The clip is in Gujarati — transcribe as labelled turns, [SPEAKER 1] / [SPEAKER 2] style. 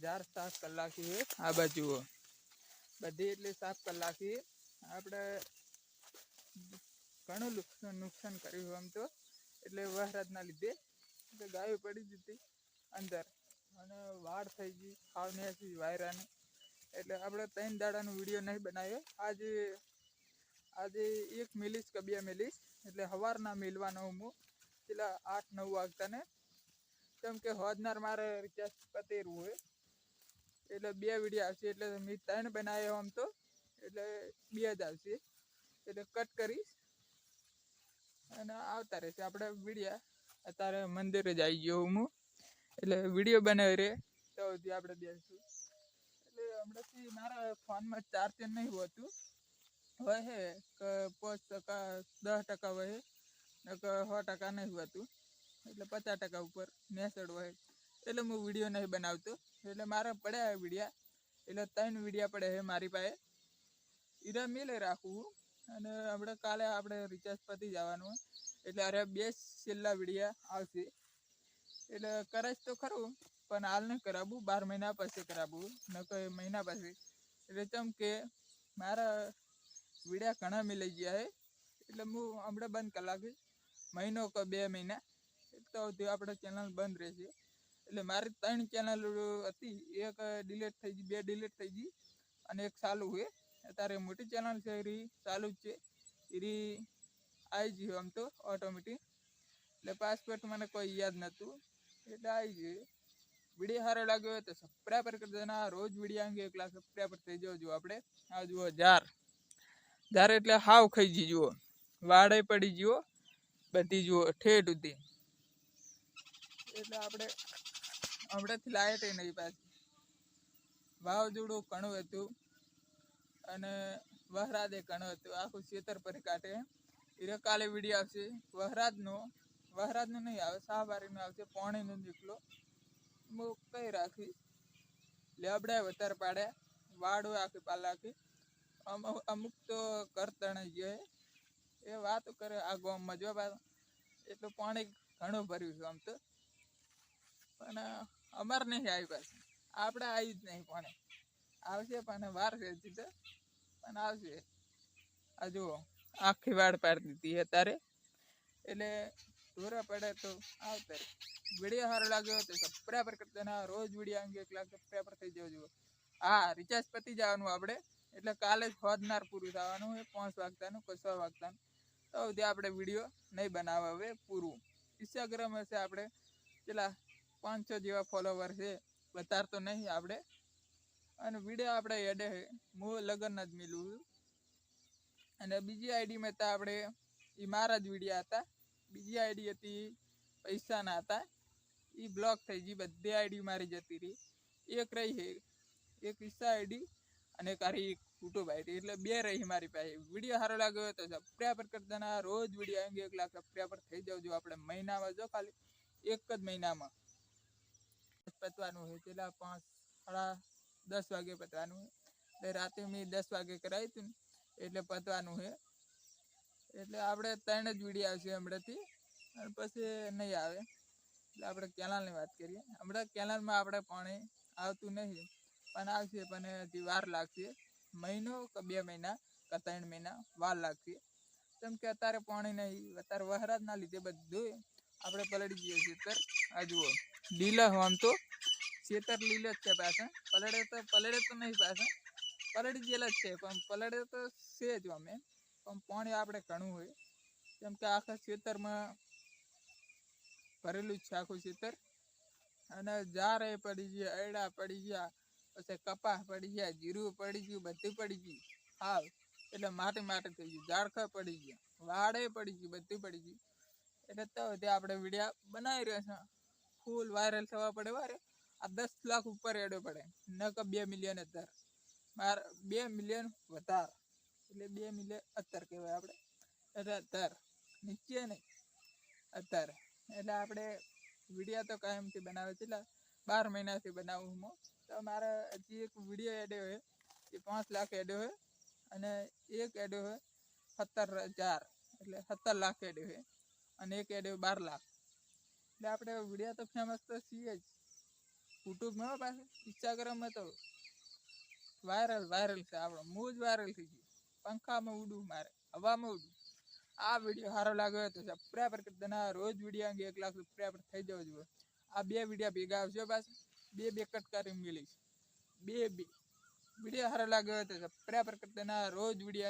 [SPEAKER 1] जार साफ कर नाखी है। आ बाजू बधी एटली साफ कर नाखी। આપણે ઘણું નુકસાન કર્યું આમ તો, એટલે વરસાદના લીધે ગાયો પડી જતી અંદર અને વાડ થઈ ગઈ ખાવ ને વાયરાને, એટલે આપણે 3 દાડાનો વિડીયો નહીં બનાવ્યો. આજે એક મિલીશ કે 2 મિલીશ, એટલે સવારના મિલવાનો હું પેલા 8-9 વાગતાને, કેમ કે હોદનાર મારે રિચાર્જ પતેરું હોય એટલે 2 વિડીયો આવશે. એટલે મેં 3 બનાવ્યો આમ તો, એટલે 2 જ આવશે. એટલે કટ કરીશ અને આવતા રહેશે આપણે વિડીયા. અત્યારે મંદિરે જ આવી ગયો હું, એટલે વિડીયો બનાવી રહે તો આપણે બેસીશું. એટલે હમણાંથી મારા ફોનમાં ચાર્જર નહીં હોતું, વહે કે 5%, 10% વહે, ને કે 100% નહીં હોતું, એટલે 50% ઉપર મેસેજ હોય. એટલે હું વિડીયો નહીં બનાવતો. એટલે મારે પડ્યા વિડીયા, એટલે 3 વિડીયા પડે છે મારી પાસે. ઈરા મેલે રાખવું અને હમણાં કાલે આપણે રિચાર્જ પતી જવાનું, એટલે અરે 2 છેલ્લા વિડીયા આવશે. એટલે કરાશ તો ખરું, પણ હાલ નહીં કરાવું, 12 મહિના પછી કરાવું, ન કોઈ મહિના પછી. એટલે ચમ કે મારા વિડીયા ઘણા મિલાઈ ગયા છે, એટલે હું હમણાં બંધ કરી નાખીશ. મહિનો કે 2 મહિના તો આપણે ચેનલ બંધ રહેશે. એટલે મારી 3 ચેનલ હતી, એક ડિલીટ થઈ ગઈ, 2 ડિલીટ થઈ ગઈ અને એક ચાલુ છે. અત્યારે મોટી ચેનલ છે એ ચાલુ જ છે, એ આવી ગઈ આમ તો ઓટોમેટિક. એટલે પાસપોર્ટ મને કોઈ યાદ નહોતું, એટલે આવી ગયું. વિડીયો સારો લાગ્યો હોય તો સબસ્ક્રાઈબર કરી દેના. રોજ વિડીયો અંગે 1 લાખ સબસ્ક્રાઈબર થઈ જજો. આપણે આ જુઓ जार એટલે હાવ ખાઈ ગઈ. જુઓ વાડે પડી ગયો બધી, જુઓ ઠેઠ ઉધી. એટલે આપણે હમણાંથી લાઈટ નહીં પાછી. વાવઝોડું ઘણું હતું અને વહરાદે ઘણું હતું, આખું ખેતર પર કાઢે. એ કાલે વિડીયો આવશે વહરાદનું નહીં આવે, શાહબારીનું આવશે. પાણીનો નીકળો હું કઈ રાખી લેબડા વધારે પાડ્યા, વાડો આખી પાલ નાખી. અમુક તો ઘર તણાઈ ગયો એ વાતો કરે આ ગામમાં. જો એટલું પાણી ઘણું ભર્યું છે આમ તો, પણ અમારે નહીં આવી પાછું. આપણે આવી જ નહીં, પાણી આવશે પણ વાર છે તો, પણ આવશે. આ જુઓ આખી વાડ પાડી દીધી અત્યારે, એટલે ઢોરા પડે તો આવતા. વિડીયો સારો લાગ્યો તો સબસ્ક્રાઈબર કરી દેના. રોજ વિડીયો અંગે 1 લાખ સબસ્ક્રાઈબર થઈ જજો. હા, રિચાર્જ પતી જવાનું આપણે, એટલે કાલે જ હોદનાર પૂરું થવાનું હોય, 5 વાગતાનું કે 6 વાગતાનું. તો સુધી આપણે વિડીયો નહીં બનાવે હવે પૂરું. ઇન્સ્ટાગ્રામ હશે આપણે પેલા 500 જેવા ફોલોવર છે, વધારે તો નહીં આપણે. અને વિડીયો આપણે એડે છે, હું લગ્નના જ મિલું છું. અને બીજી આઈડીમાં તો આપણે એ મારા જ વિડીયા હતા. બીજી આઈડી હતી પૈસાના હતા, એ બ્લોક થઈ ગઈ. બધી આઈડી મારી જતી રહી. એક રહી છે, એક ઈસા આઈડી અને એક આરી યુટ્યુબ આઈડી, એટલે 2 રહી મારી પાસે. વિડીયો સારો લાગ્યો હોય તો સબસ્ક્રાઈબર કરી દેના. રોજ વિડીયો અંગે 1 લાખ સબસ્ક્રાઈબર થઈ જજો. આપણે મહિનામાં જો ખાલી એક જ મહિનામાં પતવાનું હોય, પેલા 5-10 વાગે પતવાનું હોય. એટલે રાતે મેં 10 વાગે કરાવી હતું ને, એટલે પતવાનું છે. એટલે આપણે 3 જ વિડીયો આવશે હમણાંથી, અને પછી નહીં આવે. એટલે આપણે કેનાલની વાત કરીએ. હમણાં કેનાલમાં આપણે પાણી આવતું નહીં, પણ આવશે, પણ હજી વાર લાગશે. મહિનો કે 2 મહિના કે 3 મહિના વાર લાગશે. કેમ કે અત્યારે પાણી નહીં, અત્યારે વરસાદના લીધે બધું આપણે પલળી ગયું ખેતર. આ જુઓ લીલા આમ તો ખેતર લીલા જ છે પાછા. પલળે તો નહીં પાછા, પલળી ગયેલા જ છે, પણ પલળે તો છે જ અમે. પણ પાણી આપણે ઘણું હોય, કેમ કે આખા ખેતરમાં ભરેલું જ છે આખું ખેતર. અને जार પડી ગયા, એડા પડી ગયા, પછી કપાસ પડી ગયા, જીરું પડી ગયું, બધું પડી ગયું હાવ. એટલે માટી થઈ ગયું, ઝાડખા પડી ગયા, વાડે પડી ગયું, બધું પડી ગયું. એટલે તો ત્યાં આપણે વિડીયો બનાવી રહ્યા છે. ફૂલ વાયરલ થવા પડે વારે. આ 10 લાખ ઉપર એડો પડે, ન કે 2 મિલિયન અત્યારે. મારે 2 મિલિયન વધારે, એટલે 2 મિલિયન અત્યારે કહેવાય આપણે. એટલે અત્યારે નીચે નહીં, અત્યારે. એટલે આપણે વિડીયો તો કાયમથી બનાવે છે, એટલે 12 મહિનાથી બનાવું હું. તો મારે હજી એક વિડીયો એડ્યો હોય એ 5 લાખ એડ્યો હોય, અને એક એડ્યો હોય 17,000, એટલે 17 લાખ એડ્યો હોય, અને એક એડ્યો 12 લાખ. એટલે આપણે વિડીયો તો ફેમસ તો છીએ જ યુટ્યુબમાં પાછું ઇન્સ્ટાગ્રામમાં તો વાયરલ છે આપણો હું જ વાયરલ થઈ ગયું પંખામાં ઉડું મારે હવામાં ઉડું આ વિડીયો સારો લાગ્યો તો સબસ્ક્રાઈબર કરી દેના રોજ વિડીયો અંગે 1 લાખ સબસ્ક્રાઈબર થઈ જવું જોઈએ આ 2 વિડીયો ભેગા આવશે પાછું 2 કટ કરી મિલીશ 2 વિડીયો સારો લાગ્યો તો સબસ્ક્રાઈબર કરી દેના રોજ વિડીયો